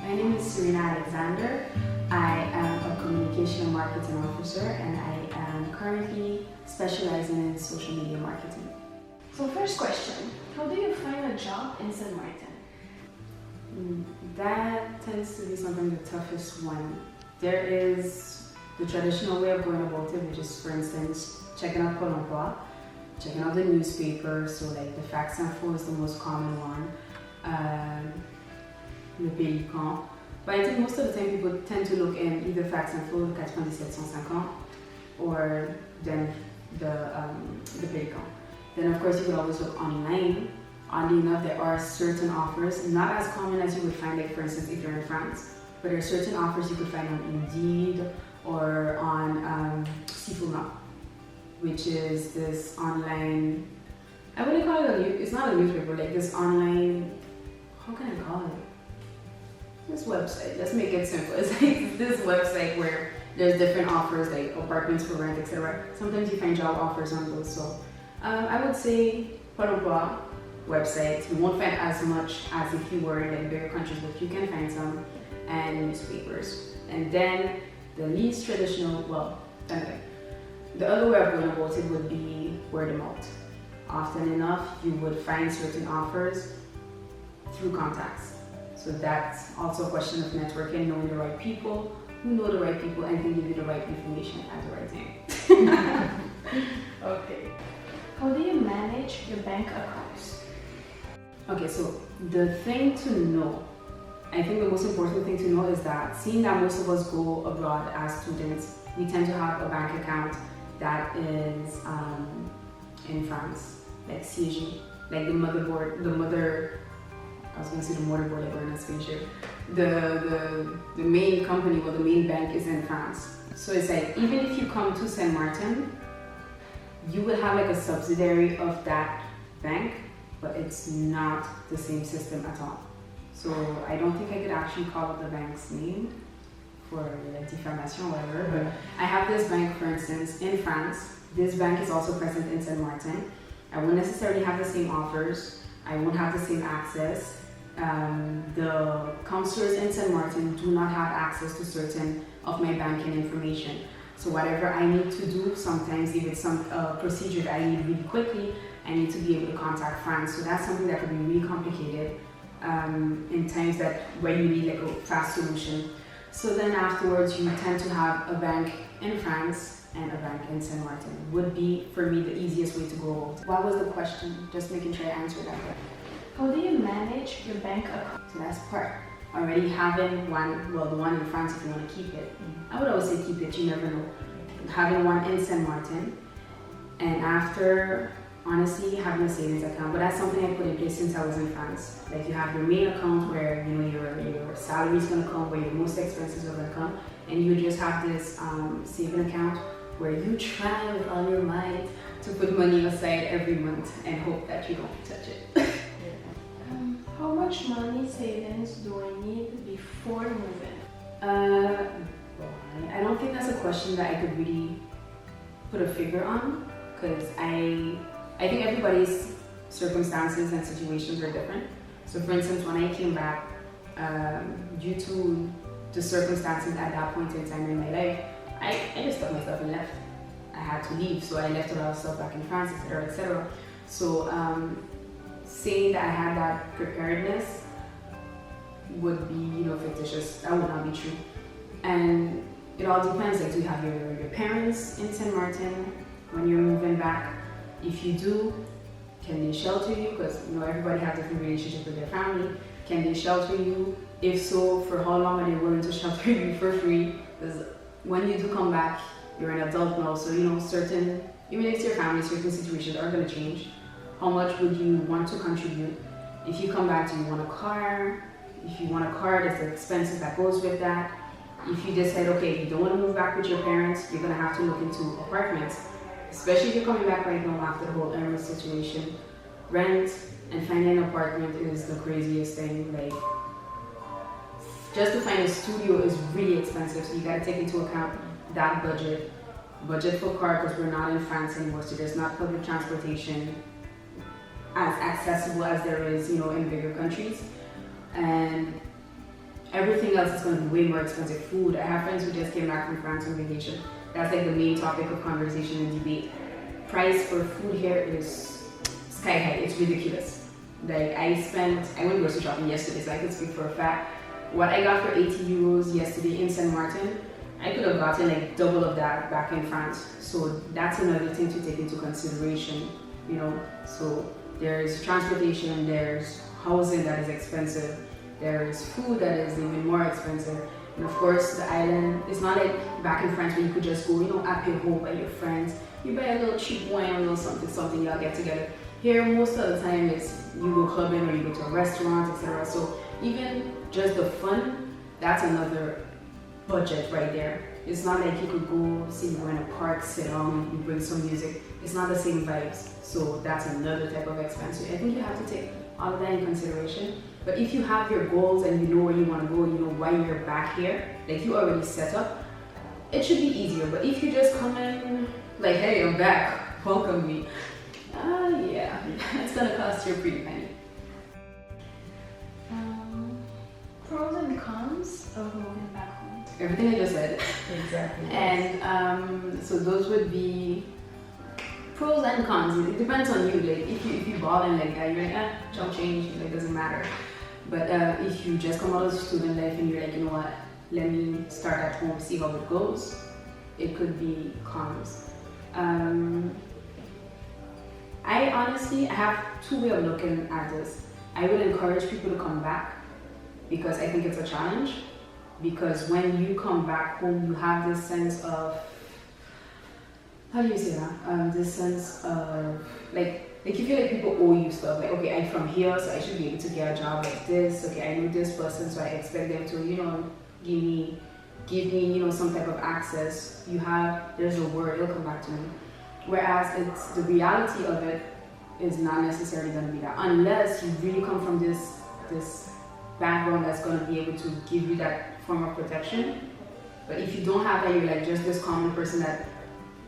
My name is Sarina Alexander. I am a communication and marketing officer, and I am currently specializing in social media marketing. So first question, how do you find a job in St. Martin? That tends to be something the toughest one. There is the traditional way of going about it, which is, for instance, checking out Pôle emploi, checking out the newspaper. So like the Facts Info is the most common one. Le Pélican. But I think most of the time people tend to look in either Facts Info, 9750, or then the Pélican. Then of course you could always look online. Oddly enough, there are certain offers, not as common as you would find, like for instance if you're in France, but there are certain offers you could find on Indeed or on Sifuna, which is this online, I wouldn't call it it's not a newspaper, like this online, how can I call it? This website, let's make it simple. It's like this website where there's different offers like apartments for rent, etc. Sometimes you find job offers on those. So I would say Pôle emploi website. You won't find as much as if you were in like bigger countries, but you can find some, and newspapers. And then the least traditional, well, anyway, the other way of going about it would be word of mouth. Often enough, you would find certain offers through contacts. So that's also a question of networking, knowing the right people, who know the right people and can give you the right information at the right time. Okay. How do you manage your bank accounts? Okay, so the thing to know, I think the most important thing to know is that seeing that most of us go abroad as students, we tend to have a bank account that is in France, like siège, like the motherboard, I was going to say the motherboard like we're in a spaceship. The main company or the main bank is in France. So it's like, even if you come to St. Martin, you will have like a subsidiary of that bank, but it's not the same system at all. So I don't think I could actually call out the bank's name for like defamation or whatever, but I have this bank, for instance, in France. This bank is also present in St. Martin. I won't necessarily have the same offers. I won't have the same access. The counselors in St. Martin do not have access to certain of my banking information. So whatever I need to do, sometimes if it's some procedure that I need really quickly, I need to be able to contact France. So that's something that could be really complicated in times that where you need like a fast solution. So then afterwards, you tend to have a bank in France and a bank in St. Martin. Would be for me the easiest way to go about. What was the question? Just making sure I answered that right. How do you manage your bank account? So that's part. Already having one, well, the one in France if you want to keep it. I would always say keep it, you never know. Having one in St. Martin, and after, honestly, having a savings account. But that's something I put in place since I was in France. Like you have your main account where you know your salary is going to come, where your most expenses are going to come, and you just have this saving account where you try with all your might to put money aside every month and hope that you don't touch it. How much money savings do I need before moving? I don't think that's a question that I could really put a figure on, because I think everybody's circumstances and situations are different. So for instance, when I came back, due to the circumstances at that point in time in my life, I just took my stuff and left. I had to leave, so I left a lot of stuff back in France, etc., etc. So saying that I had that preparedness would be, fictitious. That would not be true. And it all depends. Like, do you have your parents in St. Martin when you're moving back? If you do, can they shelter you? Because everybody has different relationships with their family. Can they shelter you? If so, for how long are they willing to shelter you for free? Because when you do come back, you're an adult now, so certain, even if it's your family, certain situations are going to change. How much would you want to contribute? If you come back, do you want a car? If you want a car, there's the expenses that goes with that. If you decide, okay, you don't want to move back with your parents, you're going to have to look into apartments. Especially if you're coming back right now after the whole Emirates situation. Rent and finding an apartment is the craziest thing. Like, just to find a studio is really expensive, so you got to take into account that budget for car, because we're not in France anymore, so there's not public transportation as accessible as there is, in bigger countries. And everything else is going to be way more expensive. Food. I have friends who just came back from France on vacation. That's like the main topic of conversation and debate. Price for food here is sky high. It's ridiculous. Like I went grocery shopping yesterday, so I can speak for a fact. What I got for 80 euros yesterday in Saint Martin, I could have gotten like double of that back in France. So that's another thing to take into consideration, you know. So there's transportation, there's housing that is expensive, there's food that is even more expensive. And of course, the island, it's not like back in France where you could just go, you know, apéro by your friends. You buy a little cheap wine, a little something, y'all get together. Here, most of the time, it's you go clubbing or you go to a restaurant, etc. So even just the fun, that's another budget right there. It's not like you could go, say you go in a park, sit down, you bring some music. It's not the same vibes. So that's another type of expense. I think you have to take all of that in consideration. But if you have your goals and you know where you want to go, you know why you're back here, like you already set up, it should be easier. But if you just come in like, hey, I'm back, welcome me, yeah, it's gonna cost you a pretty penny. Pros and cons of moving back home. Everything I just said. Exactly. And so those would be pros and cons. It depends on you. Like if you ball in like that, you're like, jump change, like doesn't matter. But if you just come out of student life and you're like, you know what, let me start at home, see how it goes, it could be cons. I honestly have two ways of looking at this. I would encourage people to come back because I think it's a challenge. Because when you come back home, you have this sense of, how do you say that? This sense of like you feel like people owe you stuff. Like, okay, I'm from here, so I should be able to get a job like this. Okay, I know this person, so I expect them to, you know, give me, you know, some type of access. There's a word, it'll come back to me. Whereas it's the reality of it is not necessarily going to be that, unless you really come from this background that's going to be able to give you that form of protection. But if you don't have that, you're like just this common person that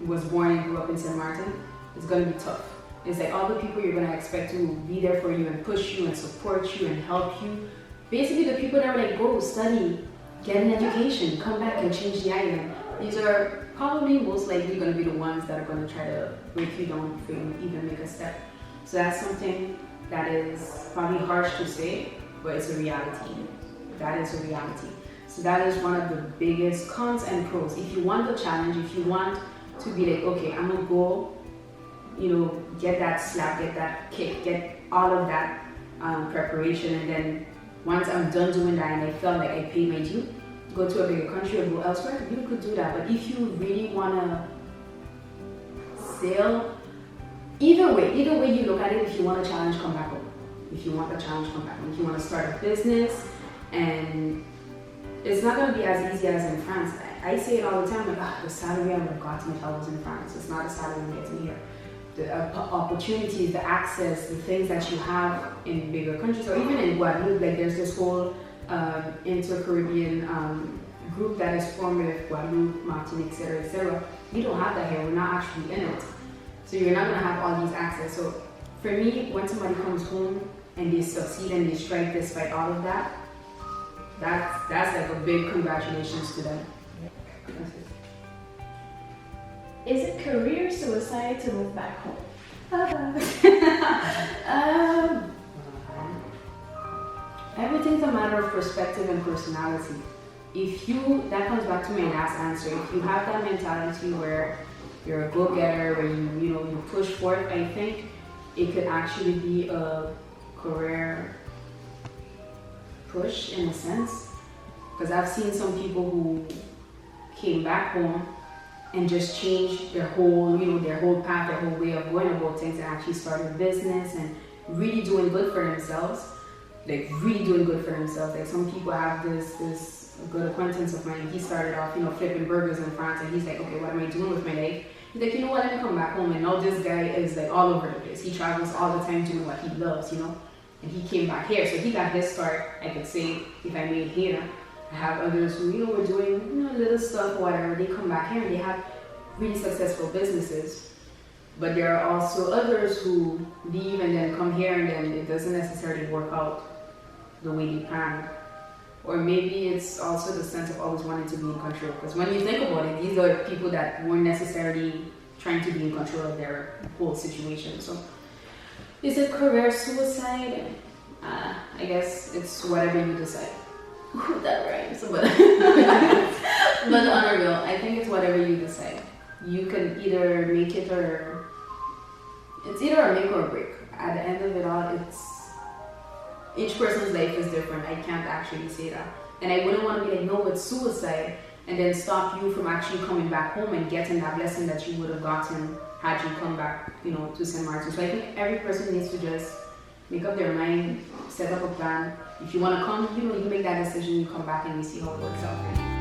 was born and grew up in Saint Martin, it's going to be tough. It's like all the people you're going to expect to be there for you and push you and support you and help you. Basically the people that are like, go study, get an education, come back and change the island. These are probably most likely going to be the ones that are going to try to break you down before you even make a step. So that's something that is probably harsh to say, but it's a reality. That is a reality. So that is one of the biggest cons and pros. If you want the challenge, if you want to be like, okay, I'm gonna go, you know, get that slap, get that kick, get all of that preparation, and then once I'm done doing that and I felt like I paid my due, go to a bigger country or go elsewhere, you could do that. But if you really wanna sail, either way you look at it, if you want a challenge, come back home. If you want a challenge, come back home. If you want to start a business, and it's not going to be as easy as in France. I say it all the time, like, the salary I would have gotten if I was in France. It's not the salary I'm getting here. The opportunities, the access, the things that you have in bigger countries, or even in Guadeloupe, like there's this whole inter-Caribbean group that is formed with Guadeloupe, Martinique, etc. We don't have that here. We're not actually in it. So you're not going to have all these access. So for me, when somebody comes home and they succeed and they strike despite all of that, that's like a big congratulations to them. Is it career suicide to move back home? Everything's a matter of perspective and personality. That comes back to my last answer. If you have that mentality where you're a go-getter, where you push forth, I think it could actually be a career push in a sense. Because I've seen some people who came back home and just changed their whole path, their whole way of going about things, and actually started a business and really doing good for themselves. Like some people have this good acquaintance of mine. He started off, flipping burgers in France, and he's like, okay, what am I doing with my life? He's like, you know what, let me come back home. And now this guy is like all over the place. He travels all the time doing what he loves, And he came back here, so he got his start. I could say, if I made here, I have others who, were doing, little stuff, whatever. They come back here and they have really successful businesses. But there are also others who leave and then come here and then it doesn't necessarily work out the way they planned. Or maybe it's also the sense of always wanting to be in control. Because when you think about it, these are people that weren't necessarily trying to be in control of their whole situation. So, is it career suicide? I guess it's whatever you decide. Ooh, that rhymes, but but on a real, I think it's whatever you decide. You can either make it or it's either a make or a break. At the end of it all, it's each person's life is different. I can't actually say that, and I wouldn't want to be like, no, it's suicide, and then stop you from actually coming back home and getting that blessing that you would have gotten had you come back, to St. Martin. So I think every person needs to just make up their mind, set up a plan. If you want to come, you make that decision, you come back and you see how it works out for you.